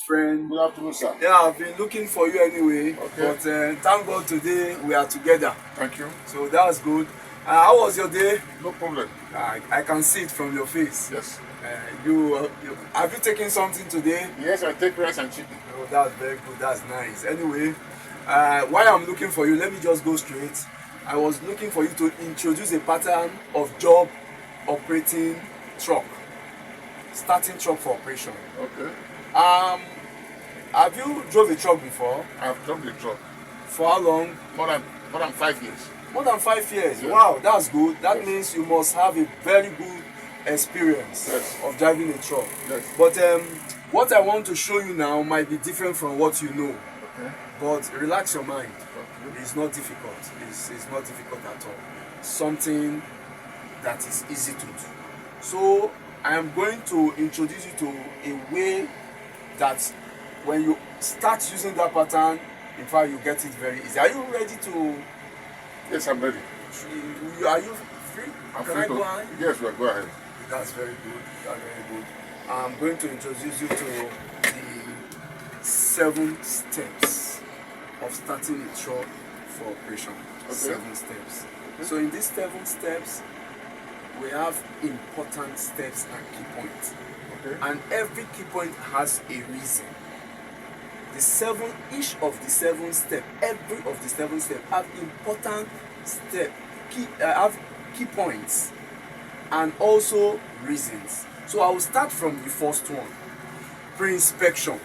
friend. Good afternoon, sir. Yeah, I've been looking for you anyway. Okay. But thank God today we are together. Thank you. So that was good. How was your day? No problem. I can see it from your face. Yes. Have you taken something today? Yes, I take rice and chicken. Oh, that's very good. That's nice. Anyway, while I'm looking for you, let me just go straight. I was looking for you to introduce a pattern of job operating truck, starting truck for operation. Okay. Have you drove a truck before? I've driven the truck For how long? more than 5 years. More than 5 years. Yes. Wow, that's good. That Yes. means you must have a very good experience Yes. of driving a truck. Yes. But what I want to show you now might be different from what you know. Okay. But relax your mind. Okay. It's not difficult. It's not difficult at all. Something that is easy to do. So I am going to introduce you to a way that when you start using that pattern, in fact, you get it very easy. Are you ready to? Yes, I'm ready. Are you free? I'm Can free I to. go ahead? Yes, well, go ahead. That's very good. That's very good. I'm going to introduce you to the 7 steps of starting a truck for operation. Okay. 7 steps. Okay. So in these 7 steps, we have important steps and key points. Okay. And every key point has a reason. Each of the 7 steps, every of the 7 steps have important have key points and also reasons. So I will start from the first one, pre-inspection.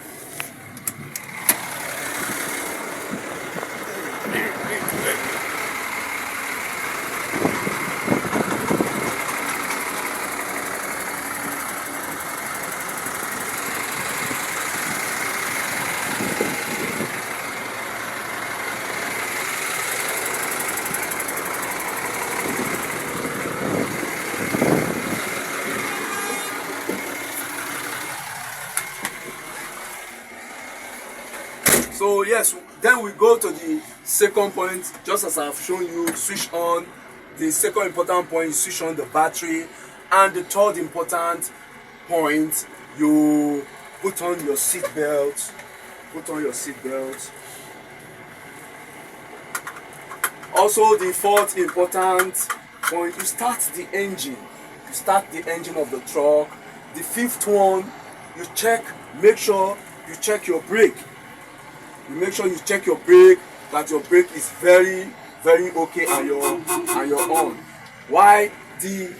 So yes, then we go to the second point. Just as I've shown you, switch on. The second important point, you switch on the battery. And the third important point, you put on your seat belt. Put on your seat belt. Also, the fourth important point, you start the engine. You start the engine of the truck. The fifth one, make sure you check your brake. You make sure you check your brake, that your brake is very, very okay and you're on. Why the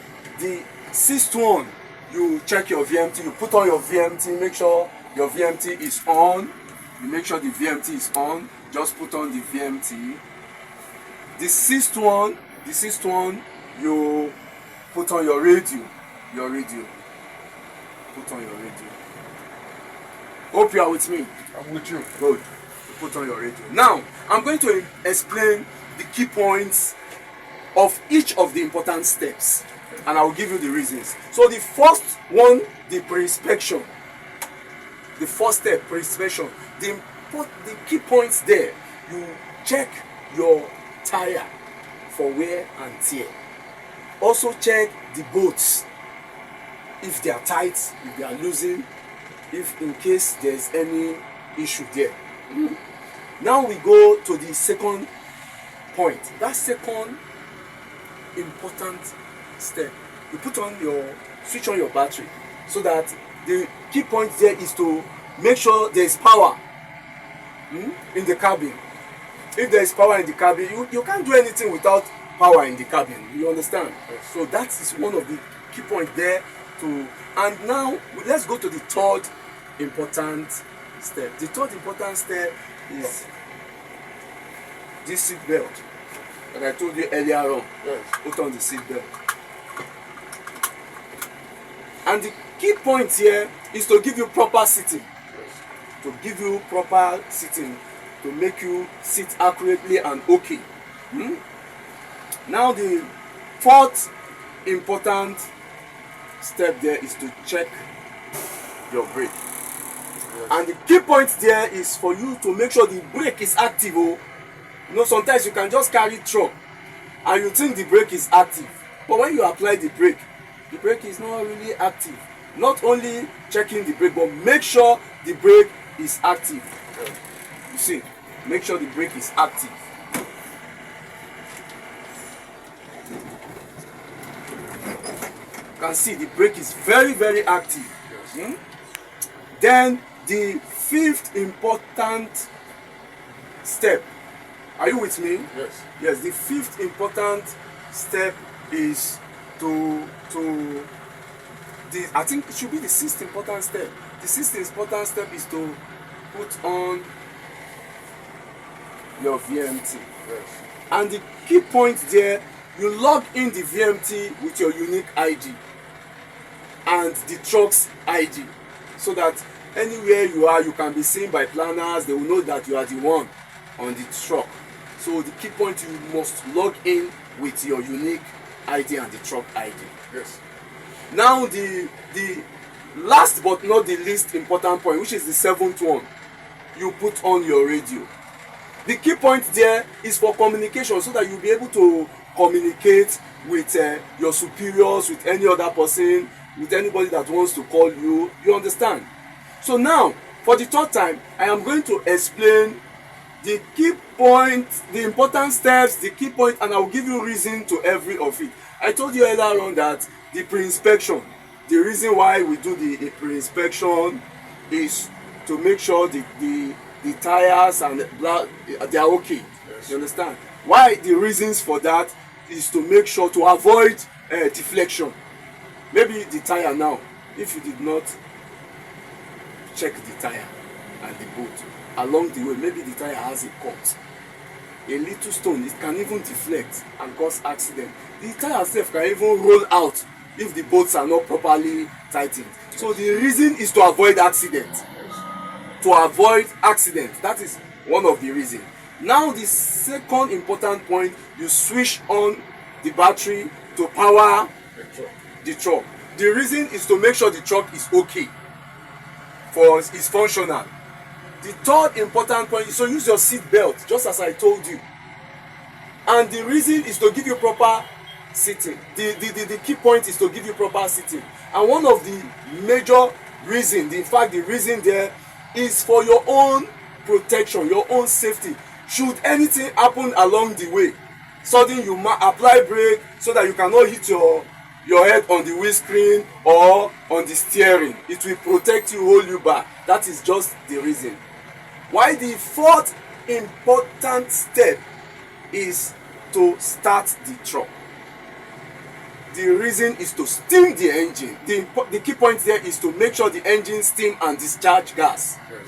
sixth one, you check your VMT, you put on your VMT, make sure your VMT is on. You make sure the VMT is on, just put on the VMT. The sixth one, you put on your radio. Put on your radio. Hope you are with me. I'm with you. Good. Put on your radio. Now, I'm going to explain the key points of each of the important steps, and I will give you the reasons. So the first one, the pre-inspection. The first step, pre-inspection. The key points there, you check your tire for wear and tear. Also check the bolts, if they are tight, if they are loosened, if in case there's any issue there. Now we go to the second point. That second important step, you switch on your battery, so that the key point there is to make sure there is power in the cabin. If there is power in the cabin, you can't do anything without power in the cabin. You understand? So that is one of the key points there. And now let's go to the third important step. The third important step is this seat belt. Like I told you earlier on, Yes. put on the seat belt. And the key point here is to give you proper sitting. Yes. To give you proper sitting, to make you sit accurately and okay. Now the fourth important step there is to check your brake. Yes. And the key point there is for you to make sure the brake is active. Sometimes you can just carry truck and you think the brake is active, but when you apply the brake is not really active. Not only checking the brake, but make sure the brake is active. Yes. You see, make sure the brake is active. You can see the brake is very active. Yes. Then the fifth important step. Are you with me? Yes. Yes, the fifth important step is I think it should be the sixth important step. The sixth important step is to put on your VMT. Yes. And the key point there, you log in the VMT with your unique ID and the truck's ID, so that anywhere you are, you can be seen by planners. They will know that you are the one on the truck. So the key point, you must log in with your unique ID and the truck ID. Yes. Now the last but not the least important point, which is the seventh one, you put on your radio. The key point there is for communication, so that you'll be able to communicate with your superiors, with any other person, with anybody that wants to call you. You understand? So now, for the third time, I am going to explain the key point, the important steps, the key point, and I will give you reason to every of it. I told you earlier on that the pre-inspection, the reason why we do the pre-inspection is to make sure the tires and they are okay. Yes. You understand? Why the reasons for that is to make sure to avoid deflection. Maybe the tire now, if you did not check the tire and the bolt along the way, maybe the tire has a cut. A little stone, it can even deflect and cause accident. The tire itself can even roll out if the bolts are not properly tightened. So the reason is to avoid accident. To avoid accident, that is one of the reasons. Now the second important point, you switch on the battery to power the truck. The reason is to make sure the truck is okay, for it's functional. The third important point is to use your seat belt, just as I told you. And the reason is to give you proper sitting. The key point is to give you proper sitting. And one of the major reasons, in fact the reason there, is for your own protection, your own safety. Should anything happen along the way, suddenly you apply brake so that you cannot hit your head on the windscreen or on the steering. It will protect you, hold you back. That is just the reason. Why the fourth important step is to start the truck. The reason is to steam the engine. The key point there is to make sure the engine steam and discharge gas. Yes.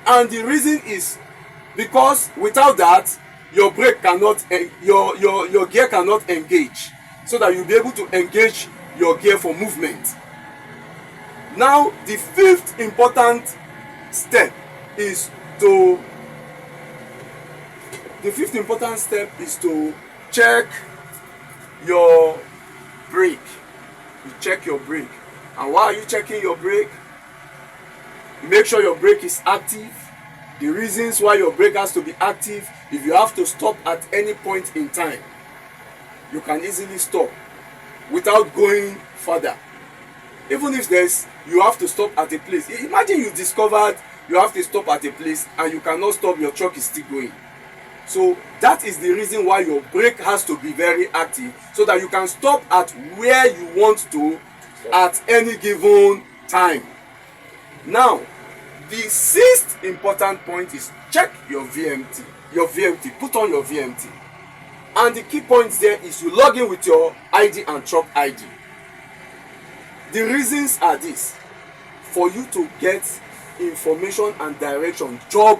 And the reason is because without that, your brake cannot, your gear cannot engage, so that you'll be able to engage your gear for movement. Now, the fifth important step is to check your brake. You check your brake. And why are you checking your brake? Make sure your brake is active. The reasons why your brake has to be active: if you have to stop at any point in time, you can easily stop without going further. Even if you have to stop at a place. Imagine you discovered you have to stop at a place and you cannot stop, your truck is still going. So that is the reason why your brake has to be very active, so that you can stop at where you want to at any given time. Now, the sixth important point is check your VMT. Your VMT, put on your VMT. And the key points there is you log in with your ID and truck ID. The reasons are this: for you to get information and direction, job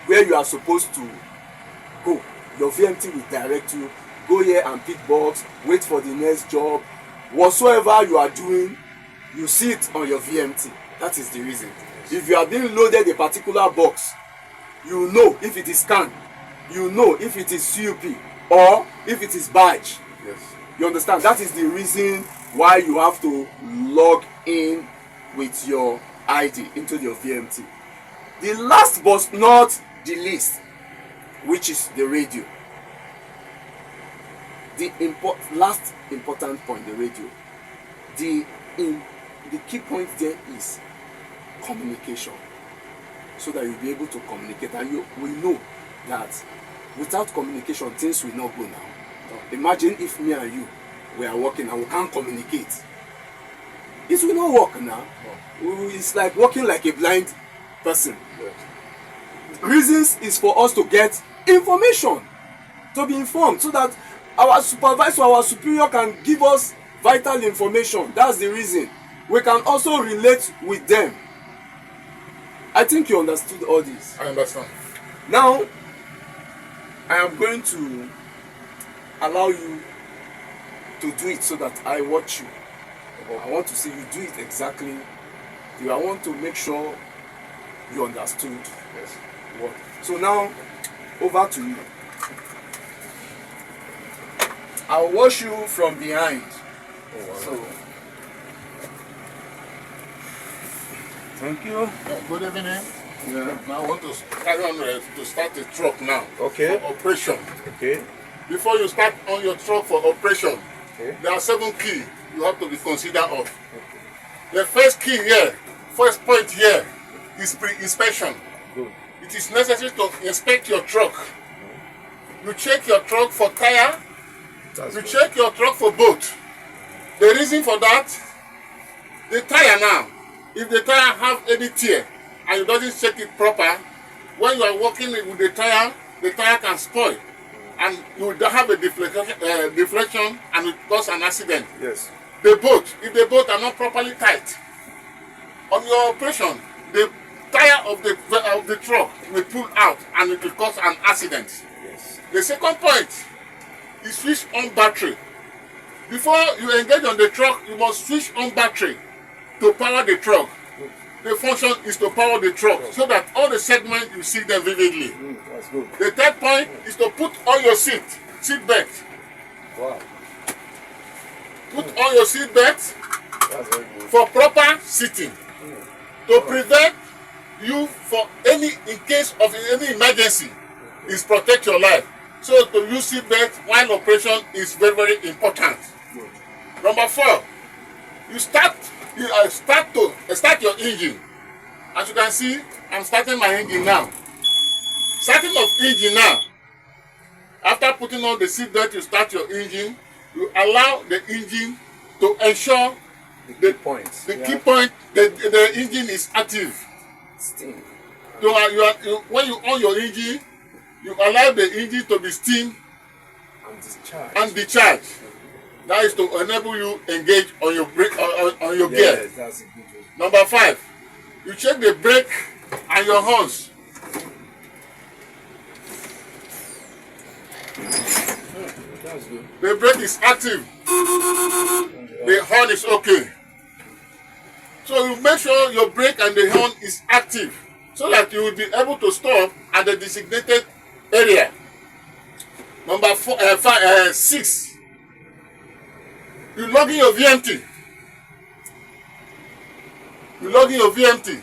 where you are supposed to go. Your VMT will direct you. Go here and pick box, wait for the next job. Whatsoever you are doing, you see it on your VMT. That is the reason. If you are being loaded a particular box, you know if it is can, you know if it is CUP or if it is badge. Yes. You understand? That is the reason why you have to log in with your ID into your VMT. The last but not the least, which is the radio. The last important point, the radio. The key point there is communication. so that you'll be able to communicate. And you will know that without communication, things will not go now. Imagine if me and you we are working and we can't communicate. It will not work now. It's like walking like a blind person. Reasons is for us to get information, to be informed, so that our supervisor, our superior can give us vital information. That's the reason. We can also relate with them. I think you understood all this. I understand. Now, I am going to allow you to do it so that I watch you. I want to see you do it exactly. I want to make sure you understood. Yes. What. So now, over to you. I'll watch you from behind. Oh, wow. So, thank you. Good evening. Yeah. Now I want to carry on to start the truck now. Okay. For operation. Okay. Before you start on your truck for operation, Okay. there are 7 keys you have to be considered of. The first key here, first point here, is pre-inspection. Good. It is necessary to inspect your truck. You check your truck for tire. You check your truck for bolt. The reason for that, the tire now, if the tire have any tear and you doesn't check it proper, when you are working with the tire can spoil and you will have a deflection and it cause an accident. Yes. The bolt, if the bolt are not properly tight, on your operation, the tire of the truck will pull out and it will cause an accident. Yes. The second point is switch on battery. Before you engage on the truck, you must switch on battery to power the truck. The function is to power the truck so that all the segments you see them vividly. That's good. The third point is to put on your seat belt. Wow. Put on your seat belt That's very good. for proper sitting to prevent you for in case of any emergency is protect your life. So to use seat belt while operation is very, very important. Good. Number 4, you start your engine. As you can see, I'm starting my engine now. Starting of engine now. After putting on the seat belt, you start your engine. You allow the engine to ensure The key points. key point, the engine is active. Steam. So when you on your engine, you allow the engine to be steam And discharge. and discharge. That is to enable you engage on your brake on your gear. Yes, that's a good one. Number 5, you check the brake and your horns. That's good. The brake is active. The horn is okay. So you make sure your brake and the horn is active so that you will be able to stop at the designated area. Number 6, you log in your VMT. You log in your VMT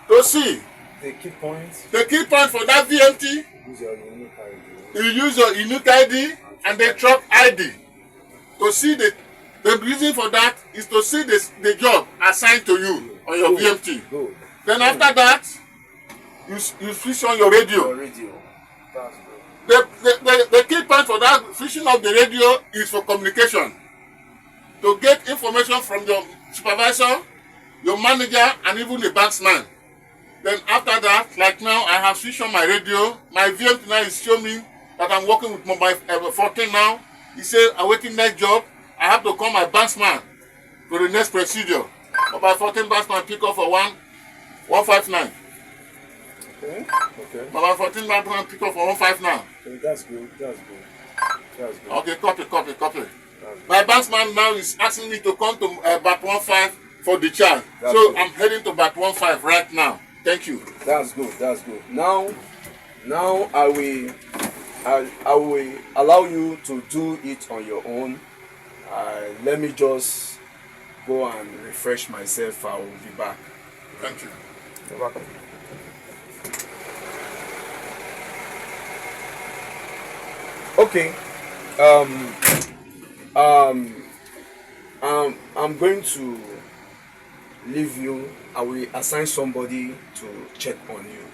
to see The key points. the key point for that VMT. Use your unique ID. You use your unique ID and the truck ID to see the reason for that is to see the job assigned to you on your VMT. Good. Then after that, you switch on your radio. Your radio. That's good. The key point for that switching of the radio is for communication. To get information from your supervisor, your manager, and even the banksman. Then after that, like now, I have switched on my radio. My VMT now is showing me that I'm working with mobile 14 now. He said, awaiting next job. I have to call my banksman to the next procedure. Mobile 14 banksman pick up for 159. Okay. Okay. Mobile 14 banksman pick up for 159. Okay, that's good. That's good. That's good. Okay, copy. That's good. My banksman now is asking me to come to BAT 15 for the charge. That's So good. I'm heading to BAT 15 right now. Thank you. That's good. That's good. Now I will allow you to do it on your own. Let me just go and refresh myself. I will be back. Thank you. You're welcome. Okay. I'm going to leave you. I will assign somebody to check on you.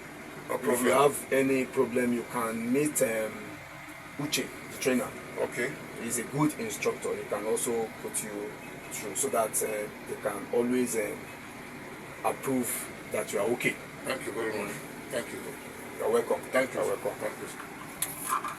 No If you problem. have any problem, you can meet Uche, the trainer. Okay. He's a good instructor. He can also put you through so that they can always approve that you are okay. Thank you very much. Thank you. You're welcome. Thank you. You're welcome. Thank you.